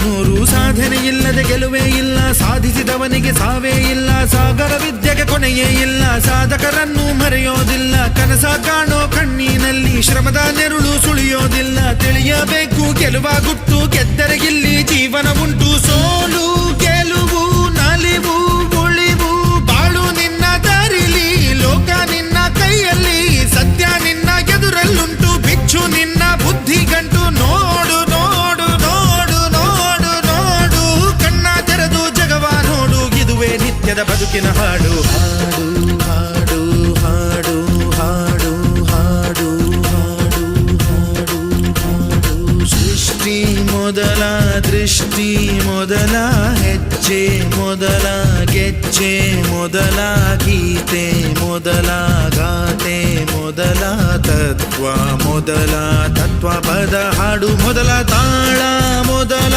ನೂರು ಸಾಧನೆ ಇಲ್ಲದೆ ಗೆಲುವೇ ಇಲ್ಲ, ಸಾಧಿಸಿದವನಿಗೆ ಸಾವೇ ಇಲ್ಲ, ಸಾಗರ ವಿದ್ಯೆಗೆ ಕೊನೆಯೇ ಇಲ್ಲ, ಸಾಧಕರನ್ನು ಮರೆಯೋದಿಲ್ಲ, ಕನಸ ಕಾಣೋ ಕಣ್ಣಿನಲ್ಲಿ ಶ್ರಮದ ನೆರುಳು ಸುಳಿಯೋದಿಲ್ಲ, ತಿಳಿಯಬೇಕು ಗೆಲುವ ಗುಟ್ಟು, ಗೆದ್ದರೆ ಇಲ್ಲಿ ಜೀವನ ಉಂಟು, ಸೋಲು ಗೆಲುವು ನಲಿವು ಉಳಿವು ಬಾಳು ನಿನ್ನ ದಾರಿಲಿ, ಲೋಕ ನಿನ್ನ ಕೈಯಲ್ಲಿ, ಸತ್ಯ ನಿನ್ನ ಎದುರಲ್ಲುಂಟು, ಬಿಚ್ಚು ನಿನ್ನ ಬುದ್ಧಿ ಗಂಟು, ನೋಡು ನೋಡು ನೋಡು ನೋಡು ನೋಡು, ಕಣ್ಣ ತೆರೆದು ಜಗವ ನೋಡು, ಇದುವೇ ನಿತ್ಯದ ಬದುಕಿನ ಹಾಡು. ಹಾಡು ಹಾಡು ಹಾಡು ಹಾಡು ಹಾಡು ಹಾಡು ಹಾಡು ಸೃಷ್ಟಿ ಮೊದಲ ದೃಷ್ಟಿ ಮೊದಲ ಹೆಜ್ಜೆ ಮೊದಲ ಗೆಜ್ಜೆ ಮೊದಲ ಗೀತೆ ಮೊದಲ ಗಾತೆ ಮೊದಲ ತತ್ವ ಮೊದಲ ತತ್ವ ಪದ ಹಾಡು ಮೊದಲ ತಾಳ ಮೊದಲ